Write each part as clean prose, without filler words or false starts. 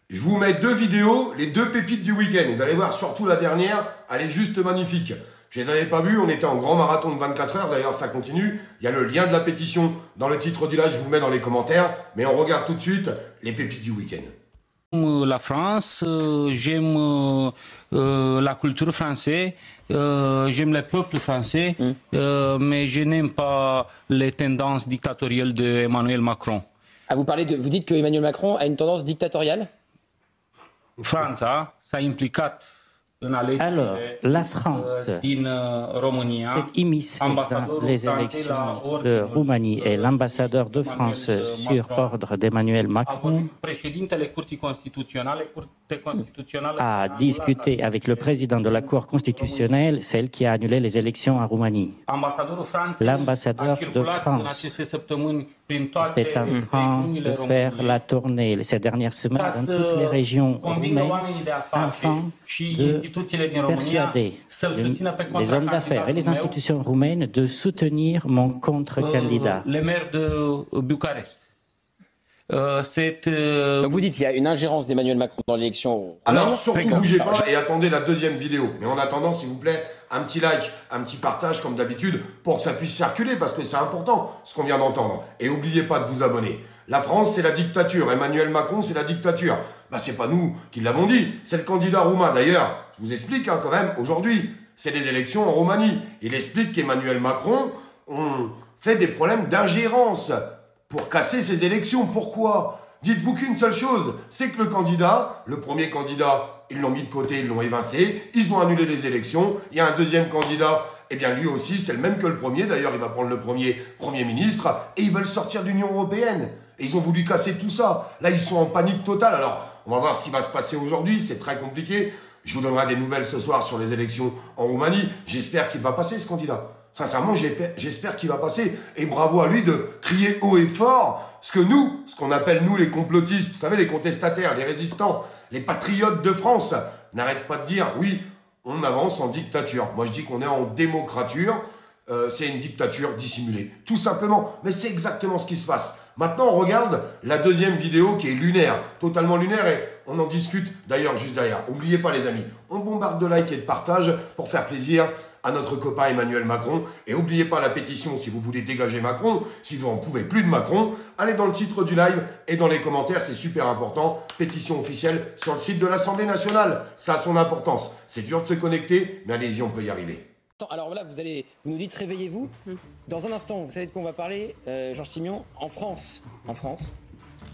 Je vous mets deux vidéos, les deux pépites du week-end. Vous allez voir, surtout la dernière, elle est juste magnifique. Je les avais pas vues, on était en grand marathon de 24 heures, d'ailleurs ça continue. Il y a le lien de la pétition dans le titre du live, je vous le mets dans les commentaires. Mais on regarde tout de suite les pépites du week-end. La France, j'aime la culture française, j'aime le peuple français, mais je n'aime pas les tendances dictatoriales d'Emmanuel Macron. Ah, vous dites que Emmanuel Macron a une tendance dictatoriale? France, ça implique Alors, la France est immiscée dans les élections de Roumanie et l'ambassadeur de France sur ordre d'Emmanuel Macron a discuté avec le président de la Cour constitutionnelle, celle qui a annulé les élections en Roumanie. L'ambassadeur de France est en train de faire la tournée ces dernières semaines dans toutes les régions roumaines afin de persuader les hommes d'affaires et les institutions roumaines de soutenir mon contre-candidat. Le maire de Bucarest. Donc vous dites qu'il y a une ingérence d'Emmanuel Macron dans l'élection. Alors surtout bougez pas et attendez la deuxième vidéo. Mais en attendant, s'il vous plaît, un petit like, un petit partage comme d'habitude pour que ça puisse circuler parce que c'est important ce qu'on vient d'entendre. Et n'oubliez pas de vous abonner. La France, c'est la dictature. Emmanuel Macron, c'est la dictature. Bah, c'est pas nous qui l'avons dit, c'est le candidat roumain. D'ailleurs, je vous explique quand même, aujourd'hui, c'est les élections en Roumanie. Il explique qu'Emmanuel Macron fait des problèmes d'ingérence pour casser ces élections. Pourquoi? Dites-vous qu'une seule chose, c'est que le candidat, le premier candidat, ils l'ont mis de côté, ils l'ont évincé, ils ont annulé les élections. Il y a un deuxième candidat, eh bien lui aussi, c'est le même que le premier. D'ailleurs, il va prendre le premier ministre et ils veulent sortir de l'Union européenne. Et ils ont voulu casser tout ça. Là, ils sont en panique totale. Alors, on va voir ce qui va se passer aujourd'hui. C'est très compliqué. Je vous donnerai des nouvelles ce soir sur les élections en Roumanie. J'espère qu'il va passer, ce candidat. Sincèrement, j'espère qu'il va passer. Et bravo à lui de crier haut et fort ce que nous, ce qu'on appelle nous les complotistes, vous savez, les contestataires, les résistants, les patriotes de France, n'arrêtent pas de dire, oui, on avance en dictature. Moi, je dis qu'on est en démocrature. C'est une dictature dissimulée, tout simplement. Mais c'est exactement ce qui se passe. Maintenant, on regarde la deuxième vidéo qui est lunaire, totalement lunaire, et on en discute d'ailleurs juste derrière. N'oubliez pas les amis, on bombarde de likes et de partage pour faire plaisir à notre copain Emmanuel Macron. Et n'oubliez pas la pétition si vous voulez dégager Macron, si vous n'en pouvez plus de Macron, allez dans le titre du live et dans les commentaires, c'est super important. Pétition officielle sur le site de l'Assemblée nationale, ça a son importance. C'est dur de se connecter, mais allez-y, on peut y arriver. Alors là, vous nous dites réveillez-vous. Dans un instant, vous savez de quoi on va parler, Georges Simion. En France,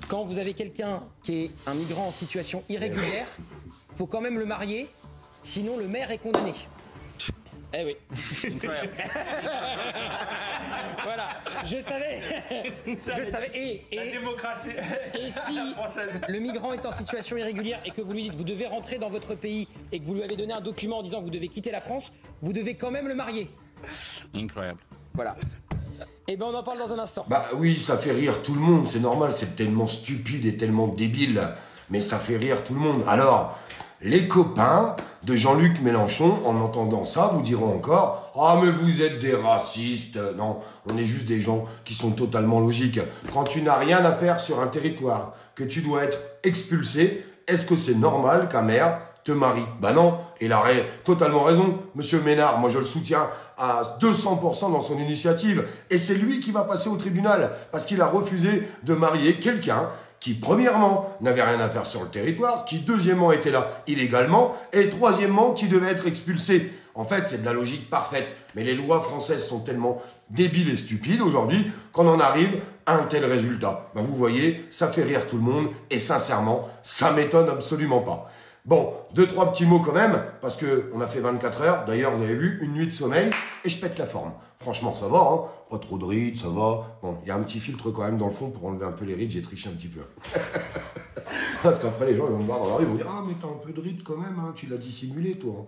quand vous avez quelqu'un qui est un migrant en situation irrégulière, il faut quand même le marier, sinon le maire est condamné. Eh oui. Incroyable. Voilà, je savais. Et la démocratie. Et si le migrant est en situation irrégulière et que vous lui dites vous devez rentrer dans votre pays et que vous lui avez donné un document en disant vous devez quitter la France, vous devez quand même le marier. Incroyable. Voilà. Eh bien on en parle dans un instant. Bah oui, ça fait rire tout le monde, c'est normal, c'est tellement stupide et tellement débile, mais ça fait rire tout le monde. Alors, les copains de Jean-Luc Mélenchon, en entendant ça, vous diront encore « Ah, mais vous êtes des racistes !» Non, on est juste des gens qui sont totalement logiques. Quand tu n'as rien à faire sur un territoire, que tu dois être expulsé, est-ce que c'est normal qu'un maire te marie? Bah non, il a totalement raison, monsieur Ménard. Moi, je le soutiens à 200% dans son initiative. Et c'est lui qui va passer au tribunal parce qu'il a refusé de marier quelqu'un qui, premièrement, n'avait rien à faire sur le territoire, qui, deuxièmement, était là illégalement, et troisièmement, qui devait être expulsé. En fait, c'est de la logique parfaite. Mais les lois françaises sont tellement débiles et stupides aujourd'hui qu'on en arrive à un tel résultat. Ben, vous voyez, ça fait rire tout le monde, et sincèrement, ça m'étonne absolument pas. Bon, 2-3 petits mots quand même, parce qu'on a fait 24 heures. D'ailleurs, vous avez vu, une nuit de sommeil, et je pète la forme. Franchement, ça va, hein. Pas trop de rides, ça va. Bon, il y a un petit filtre quand même dans le fond pour enlever un peu les rides, j'ai triché un petit peu. Parce qu'après, les gens ils vont me voir dans la rue, ils vont dire « Ah, mais t'as un peu de rides quand même, hein, tu l'as dissimulé, toi. »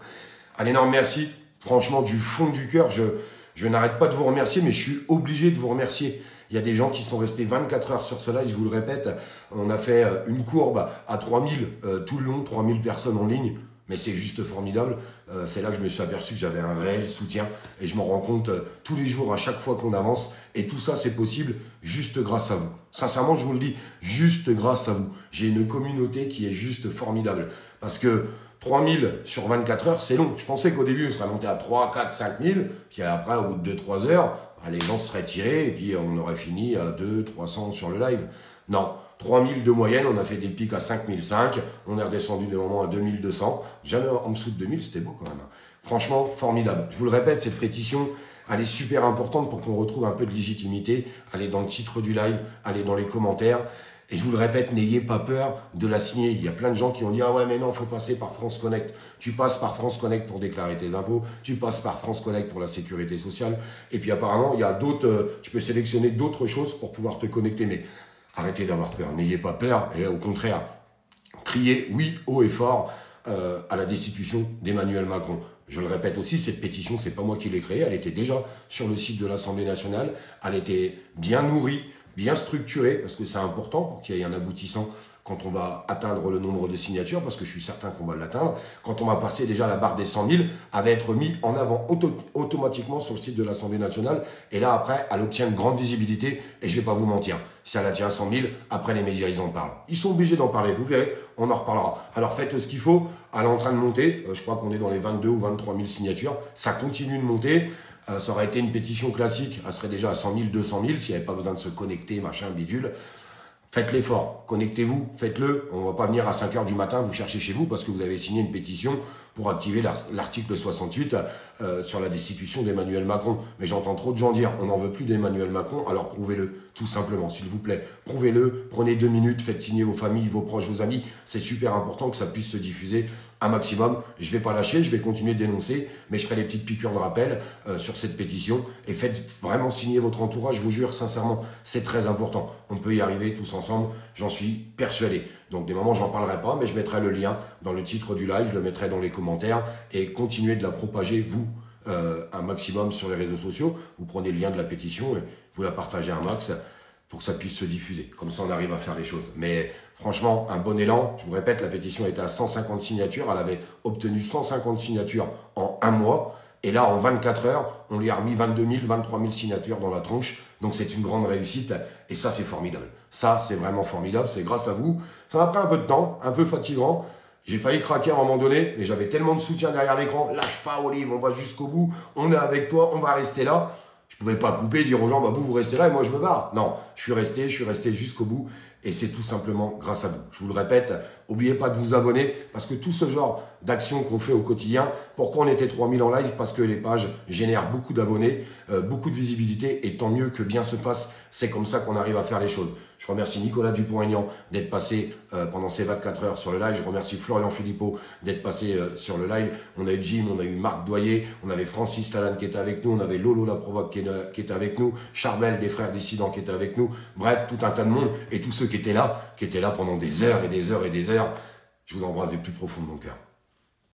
Un énorme merci. Franchement, du fond du cœur, je n'arrête pas de vous remercier, mais je suis obligé de vous remercier. Il y a des gens qui sont restés 24 heures sur ce live, je vous le répète. On a fait une courbe à 3000 tout le long, 3000 personnes en ligne. mais c'est juste formidable. C'est là que je me suis aperçu que j'avais un réel soutien et je m'en rends compte tous les jours, à chaque fois qu'on avance. Et tout ça, c'est possible juste grâce à vous. Sincèrement, je vous le dis, juste grâce à vous. J'ai une communauté qui est juste formidable. Parce que 3000 sur 24 heures, c'est long. Je pensais qu'au début, on serait monté à 3, 4, 5000. Puis après, au bout de 2-3 heures, les gens seraient tirés et puis on aurait fini à 200-300 sur le live. Non. 3000 de moyenne, on a fait des pics à 5005, on est redescendu des moments à 2200, jamais en dessous de 2000, c'était beau quand même. Franchement, formidable. Je vous le répète, cette pétition, elle est super importante pour qu'on retrouve un peu de légitimité. Elle est dans le titre du live, elle est dans les commentaires. Et je vous le répète, n'ayez pas peur de la signer. Il y a plein de gens qui ont dit « Ah ouais, mais non, il faut passer par France Connect. » Tu passes par France Connect pour déclarer tes impôts, tu passes par France Connect pour la sécurité sociale. Et puis apparemment, il y a d'autres, tu peux sélectionner d'autres choses pour pouvoir te connecter. Mais arrêtez d'avoir peur, n'ayez pas peur. Et au contraire, criez oui haut et fort à la destitution d'Emmanuel Macron. Je le répète aussi, cette pétition, c'est pas moi qui l'ai créée. Elle était déjà sur le site de l'Assemblée nationale. Elle était bien nourrie, bien structuré, parce que c'est important pour qu'il y ait un aboutissant quand on va atteindre le nombre de signatures, parce que je suis certain qu'on va l'atteindre. Quand on va passer déjà la barre des 100 000, elle va être mise en avant automatiquement sur le site de l'Assemblée nationale. Et là, après, elle obtient une grande visibilité. Et je ne vais pas vous mentir, si elle atteint 100 000, après les médias, ils en parlent. Ils sont obligés d'en parler, vous verrez, on en reparlera. Alors faites ce qu'il faut, elle est en train de monter. Je crois qu'on est dans les 22 ou 23 000 signatures. Ça continue de monter. Ça aurait été une pétition classique, elle serait déjà à 100 000, 200 000, s'il n'y avait pas besoin de se connecter, machin, bidule. Faites l'effort, connectez-vous, faites-le. On ne va pas venir à 5 h du matin vous chercher chez vous parce que vous avez signé une pétition pour activer l'article 68 sur la destitution d'Emmanuel Macron. Mais j'entends trop de gens dire on n'en veut plus d'Emmanuel Macron, alors prouvez-le, tout simplement, s'il vous plaît. Prouvez-le, prenez 2 minutes, faites signer vos familles, vos proches, vos amis. C'est super important que ça puisse se diffuser un maximum. Je ne vais pas lâcher, je vais continuer de dénoncer, mais je ferai des petites piqûres de rappel sur cette pétition. Et faites vraiment signer votre entourage, je vous jure, sincèrement, c'est très important. On peut y arriver tous ensemble, j'en suis persuadé. Donc des moments, j'en parlerai pas, mais je mettrai le lien dans le titre du live, je le mettrai dans les commentaires et continuez de la propager, vous, un maximum sur les réseaux sociaux. Vous prenez le lien de la pétition et vous la partagez un max pour que ça puisse se diffuser. Comme ça, on arrive à faire les choses. Mais franchement, un bon élan. Je vous répète, la pétition était à 150 signatures. Elle avait obtenu 150 signatures en un mois. Et là, en 24 heures, on lui a remis 22 000, 23 000 signatures dans la tronche. Donc, c'est une grande réussite. Et ça, c'est formidable. Ça, c'est vraiment formidable. C'est grâce à vous. Ça m'a pris un peu de temps, un peu fatigant. J'ai failli craquer à un moment donné, mais j'avais tellement de soutien derrière l'écran. Lâche pas, Olive, on va jusqu'au bout. On est avec toi, on va rester là. Je pouvais pas couper, dire aux gens, bah vous restez là et moi je me barre. Non, je suis resté jusqu'au bout. Et c'est tout simplement grâce à vous. Je vous le répète, n'oubliez pas de vous abonner parce que tout ce genre d'actions qu'on fait au quotidien, pourquoi on était 3000 en live? Parce que les pages génèrent beaucoup d'abonnés, beaucoup de visibilité et tant mieux que bien se passe. C'est comme ça qu'on arrive à faire les choses. Je remercie Nicolas Dupont-Aignan d'être passé pendant ces 24 heures sur le live. Je remercie Florian Philippot d'être passé sur le live. On a eu Jim, on a eu Marc Doyer, on avait Francis Lalanne qui était avec nous, on avait Lolo La Provoque qui était avec nous, Charbel des Frères Dissidents qui était avec nous. Bref, tout un tas de monde et tous ceux qui étaient là pendant des heures et des heures et des heures. Je vous embrasse du plus profond de mon cœur.